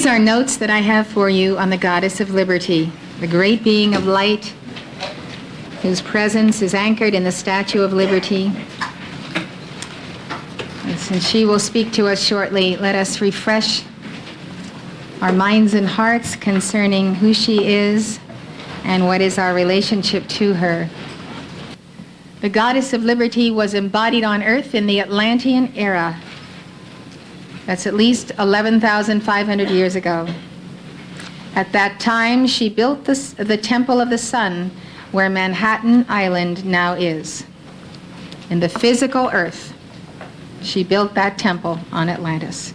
These are notes that I have for you on the Goddess of Liberty, the great being of light, whose presence is anchored in the Statue of Liberty. And since she will speak to us shortly, let us refresh our minds and hearts concerning who she is and what is our relationship to her. The Goddess of Liberty was embodied on earth in the Atlantean era. That's at least 11,500 years ago. At that time, she built the Temple of the Sun, where Manhattan Island now is. In the physical earth, she built that temple on Atlantis.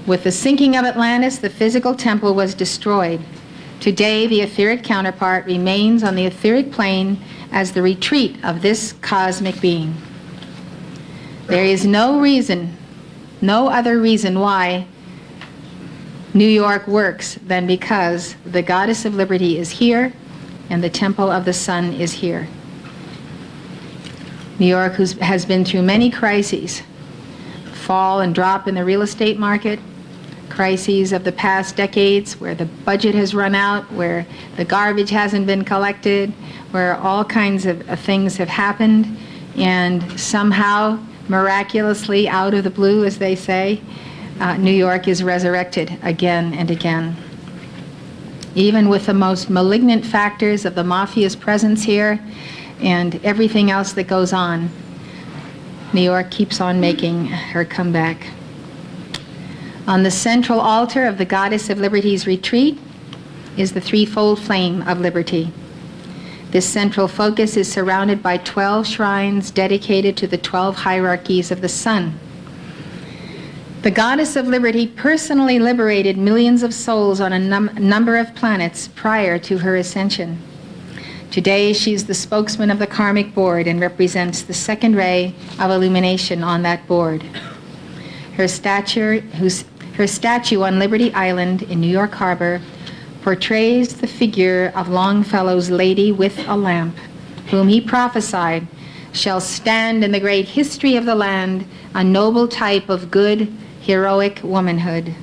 With the sinking of Atlantis, the physical temple was destroyed. Today, the etheric counterpart remains on the etheric plane as the retreat of this cosmic being. There is no other reason why New York works than because the Goddess of Liberty is here and the Temple of the Sun is here. New York has been through many crises, fall and drop in the real estate market, crises of the past decades where the budget has run out, where the garbage hasn't been collected, where all kinds of things have happened, and somehow, miraculously, out of the blue, as they say, New York is resurrected again and again. Even with the most malignant factors of the mafia's presence here and everything else that goes on, New York keeps on making her comeback. On the central altar of the Goddess of Liberty's retreat is the threefold flame of liberty. This central focus is surrounded by 12 shrines dedicated to the 12 hierarchies of the sun. The Goddess of Liberty personally liberated millions of souls on a number of planets prior to her ascension. Today, she's the spokesman of the karmic board and represents the second ray of illumination on that board. Her statue on Liberty Island in New York Harbor portrays the figure of Longfellow's Lady with a Lamp, whom he prophesied shall stand in the great history of the land, a noble type of good, heroic womanhood.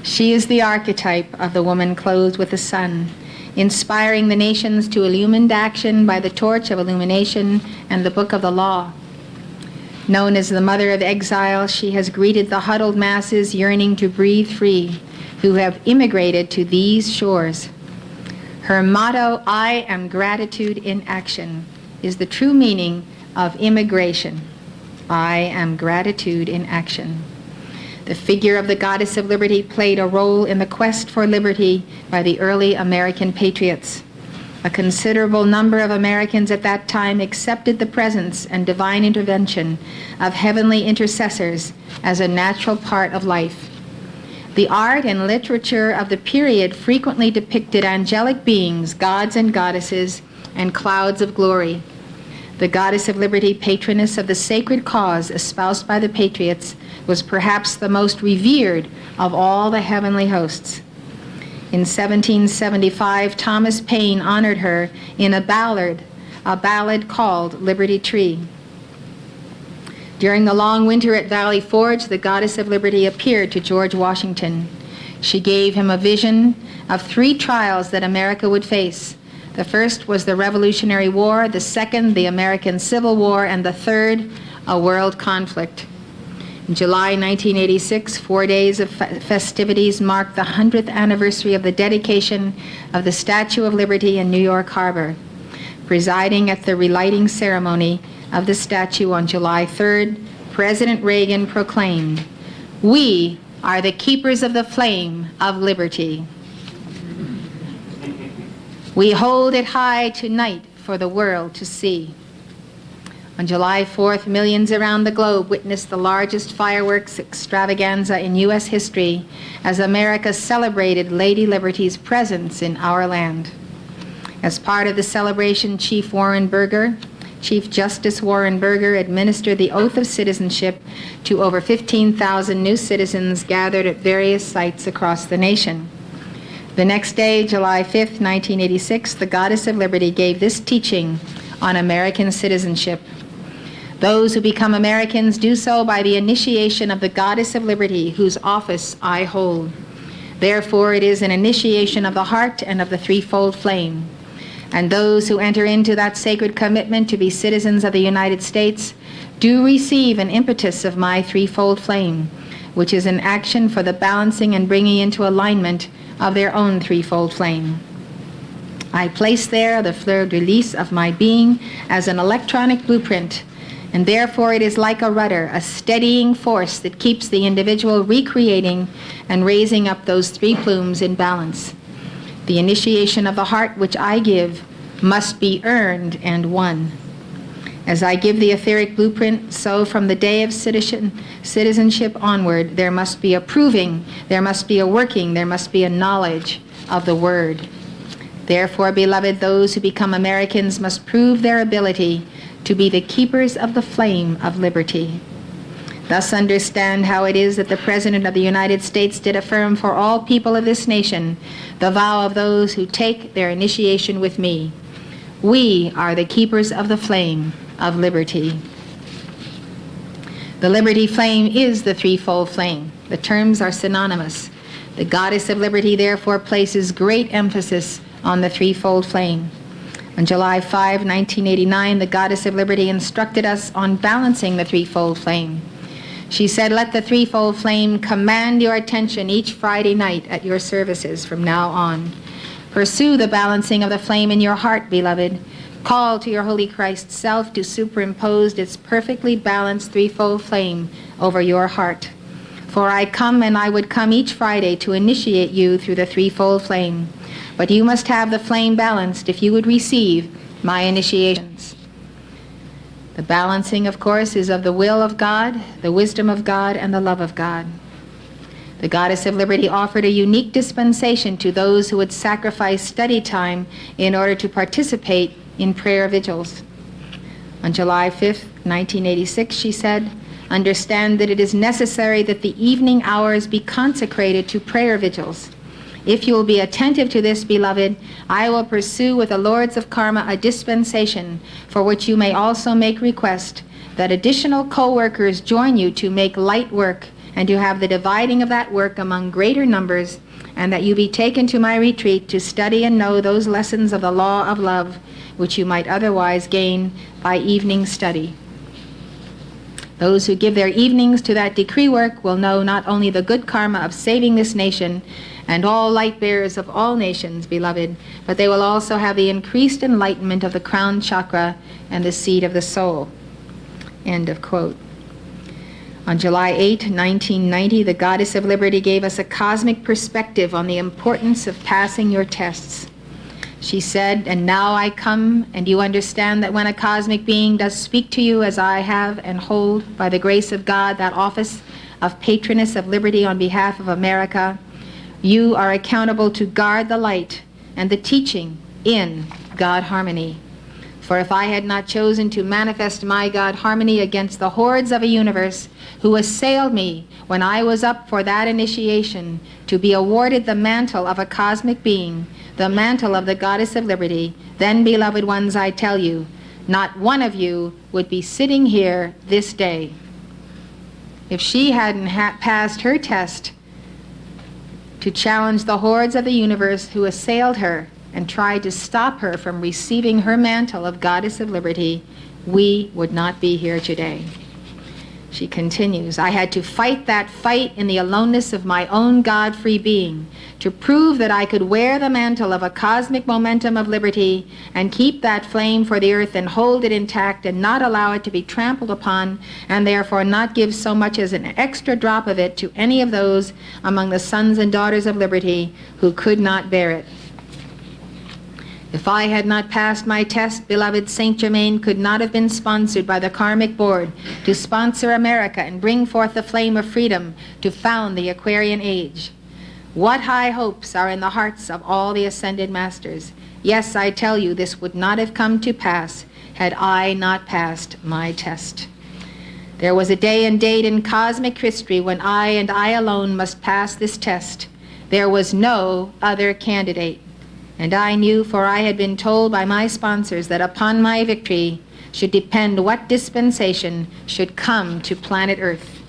She is the archetype of the woman clothed with the sun, inspiring the nations to illumined action by the torch of illumination and the book of the law. Known as the Mother of Exile, she has greeted the huddled masses yearning to breathe free, who have immigrated to these shores. Her motto, "I am gratitude in action," is the true meaning of immigration. I am gratitude in action. The figure of the Goddess of Liberty played a role in the quest for liberty by the early American patriots. A considerable number of Americans at that time accepted the presence and divine intervention of heavenly intercessors as a natural part of life. The art and literature of the period frequently depicted angelic beings, gods and goddesses, and clouds of glory. The Goddess of Liberty, patroness of the sacred cause espoused by the patriots, was perhaps the most revered of all the heavenly hosts. In 1775, Thomas Paine honored her in a ballad called Liberty Tree. During the long winter at Valley Forge, the Goddess of Liberty appeared to George Washington. She gave him a vision of 3 trials that America would face. The first was the Revolutionary War, the second, the American Civil War, and the third, a world conflict. In July 1986, 4 days of festivities marked the 100th anniversary of the dedication of the Statue of Liberty in New York Harbor. Presiding at the relighting ceremony of the statue on July 3rd, President Reagan proclaimed, "We are the keepers of the flame of liberty. We hold it high tonight for the world to see." On July 4th, millions around the globe witnessed the largest fireworks extravaganza in U.S. history as America celebrated Lady Liberty's presence in our land. As part of the celebration, Chief Justice Warren Burger administered the oath of citizenship to over 15,000 new citizens gathered at various sites across the nation. The next day, July 5th, 1986, the Goddess of Liberty gave this teaching on American citizenship. Those who become Americans do so by the initiation of the Goddess of Liberty, whose office I hold. Therefore, it is an initiation of the heart and of the threefold flame. And those who enter into that sacred commitment to be citizens of the United States do receive an impetus of my threefold flame, which is an action for the balancing and bringing into alignment of their own threefold flame. I place there the fleur de lis of my being as an electronic blueprint, and therefore it is like a rudder, a steadying force that keeps the individual recreating and raising up those three plumes in balance. The initiation of the heart which I give must be earned and won. As I give the etheric blueprint, so from the day of citizenship onward, there must be a proving, there must be a working, there must be a knowledge of the word. Therefore, beloved, those who become Americans must prove their ability to be the keepers of the flame of liberty. Thus understand how it is that the President of the United States did affirm for all people of this nation the vow of those who take their initiation with me. We are the keepers of the flame of liberty. The liberty flame is the threefold flame. The terms are synonymous. The Goddess of Liberty therefore places great emphasis on the threefold flame. On July 5, 1989, the Goddess of Liberty instructed us on balancing the threefold flame. She said, "Let the threefold flame command your attention each Friday night at your services from now on. Pursue the balancing of the flame in your heart, beloved. Call to your Holy Christ self to superimpose its perfectly balanced threefold flame over your heart. For I come, and I would come each Friday to initiate you through the threefold flame. But you must have the flame balanced if you would receive my initiations." The balancing, of course, is of the will of God, the wisdom of God, and the love of God. The Goddess of Liberty offered a unique dispensation to those who would sacrifice study time in order to participate in prayer vigils. On July 5, 1986, she said, "Understand that it is necessary that the evening hours be consecrated to prayer vigils. If you will be attentive to this, beloved, I will pursue with the Lords of Karma a dispensation for which you may also make request that additional co-workers join you to make light work and to have the dividing of that work among greater numbers, and that you be taken to my retreat to study and know those lessons of the law of love which you might otherwise gain by evening study. Those who give their evenings to that decree work will know not only the good karma of saving this nation and all light bearers of all nations, beloved, but they will also have the increased enlightenment of the crown chakra and the seed of the soul." End of quote. On July 8, 1990, the Goddess of Liberty gave us a cosmic perspective on the importance of passing your tests. She said, "And now I come, and you understand that when a cosmic being does speak to you as I have and hold, by the grace of God, that office of patroness of liberty on behalf of America, you are accountable to guard the light and the teaching in God harmony. For if I had not chosen to manifest my God harmony against the hordes of a universe who assailed me when I was up for that initiation to be awarded the mantle of a cosmic being, the mantle of the Goddess of Liberty, then, beloved ones, I tell you, not one of you would be sitting here this day. If she hadn't passed her test to challenge the hordes of the universe who assailed her and tried to stop her from receiving her mantle of Goddess of Liberty, we would not be here today." She continues, "I had to fight that fight in the aloneness of my own God-free being, to prove that I could wear the mantle of a cosmic momentum of liberty and keep that flame for the earth and hold it intact and not allow it to be trampled upon, and therefore not give so much as an extra drop of it to any of those among the sons and daughters of liberty who could not bear it. If I had not passed my test, beloved, Saint Germain could not have been sponsored by the Karmic Board to sponsor America and bring forth the flame of freedom to found the Aquarian Age. What high hopes are in the hearts of all the ascended masters. Yes, I tell you, this would not have come to pass had I not passed my test. There was a day and date in cosmic history when I and I alone must pass this test. There was no other candidate. And I knew, for I had been told by my sponsors, that upon my victory, should depend what dispensation should come to planet Earth.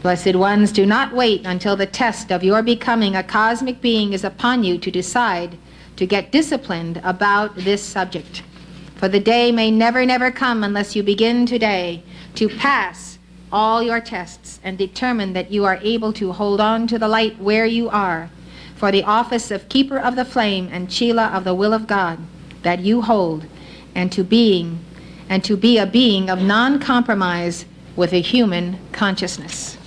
Blessed ones, do not wait until the test of your becoming a cosmic being is upon you to decide to get disciplined about this subject. For the day may never come unless you begin today to pass all your tests and determine that you are able to hold on to the light where you are, for the office of keeper of the flame and Chela of the will of God that you hold, and to be a being of non-compromise with a human consciousness.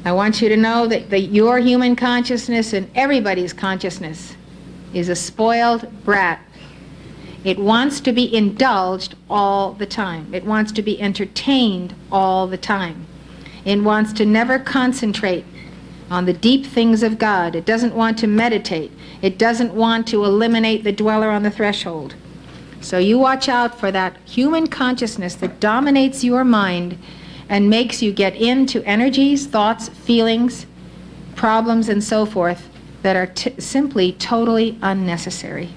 I want you to know that your human consciousness and everybody's consciousness is a spoiled brat. It wants to be indulged all the time. It wants to be entertained all the time. It wants to never concentrate on the deep things of God. It doesn't want to meditate. It doesn't want to eliminate the dweller on the threshold. So you watch out for that human consciousness that dominates your mind and makes you get into energies, thoughts, feelings, problems, and so forth that are simply totally unnecessary.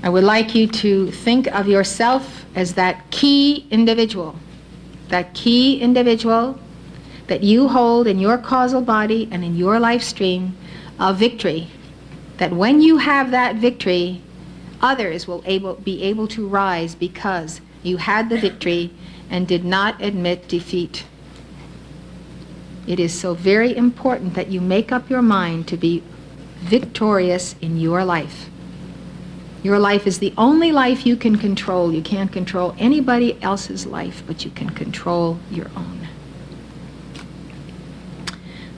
I would like you to think of yourself as that key individual that you hold in your causal body and in your life stream of victory, that when you have that victory, others will be able to rise because you had the victory and did not admit defeat. It is so very important that you make up your mind to be victorious in your life. Your life is the only life you can control. You can't control anybody else's life, but you can control your own.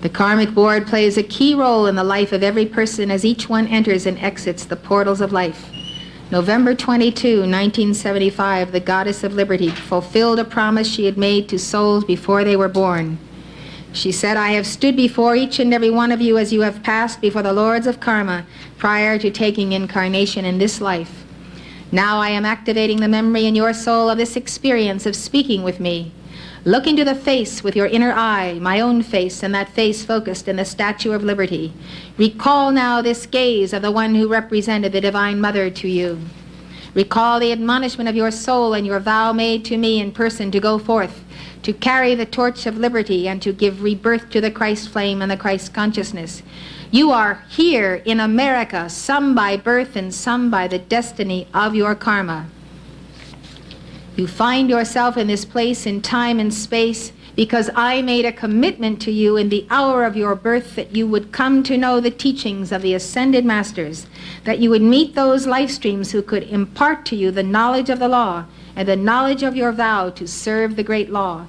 The karmic board plays a key role in the life of every person as each one enters and exits the portals of life. November 22, 1975, the Goddess of Liberty fulfilled a promise she had made to souls before they were born. She said, "I have stood before each and every one of you as you have passed before the lords of karma prior to taking incarnation in this life. Now I am activating the memory in your soul of this experience of speaking with me. Look into the face with your inner eye, my own face, and that face focused in the Statue of Liberty. Recall now this gaze of the one who represented the Divine Mother to you. Recall the admonishment of your soul and your vow made to me in person to go forth, to carry the torch of liberty and to give rebirth to the Christ flame and the Christ consciousness. You are here in America, some by birth and some by the destiny of your karma. You find yourself in this place in time and space because I made a commitment to you in the hour of your birth that you would come to know the teachings of the ascended masters, that you would meet those life streams who could impart to you the knowledge of the law and the knowledge of your vow to serve the great law.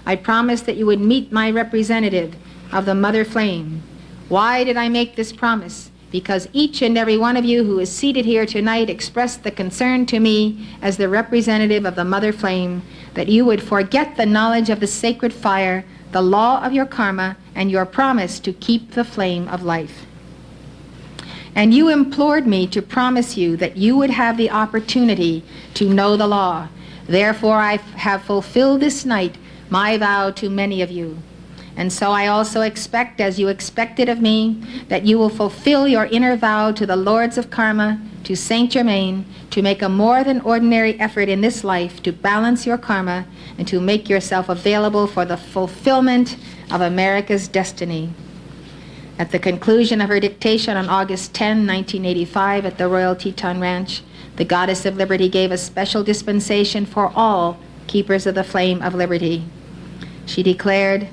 I promised that you would meet my representative of the Mother Flame. Why did I make this promise? Because each and every one of you who is seated here tonight expressed the concern to me as the representative of the Mother Flame that you would forget the knowledge of the sacred fire, the law of your karma, and your promise to keep the flame of life. And you implored me to promise you that you would have the opportunity to know the law. Therefore I have fulfilled this night my vow to many of you. And so I also expect, as you expected of me, that you will fulfill your inner vow to the Lords of Karma, to Saint Germain, to make a more than ordinary effort in this life to balance your karma and to make yourself available for the fulfillment of America's destiny. At the conclusion of her dictation on August 10, 1985 at the Royal Teton Ranch, the Goddess of Liberty gave a special dispensation for all keepers of the flame of liberty. She declared,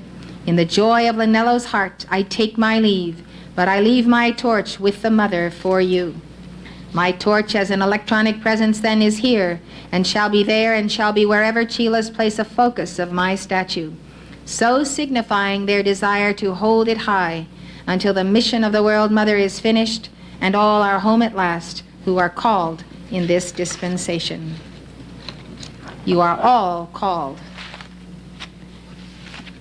"In the joy of Linello's heart, I take my leave, but I leave my torch with the Mother for you. My torch as an electronic presence then is here, and shall be there, and shall be wherever Chelas place a focus of my statue, so signifying their desire to hold it high until the mission of the World Mother is finished, and all are home at last who are called in this dispensation." You are all called.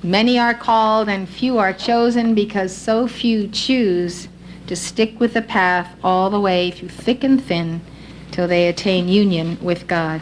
Many are called and few are chosen because so few choose to stick with the path all the way through thick and thin till they attain union with God.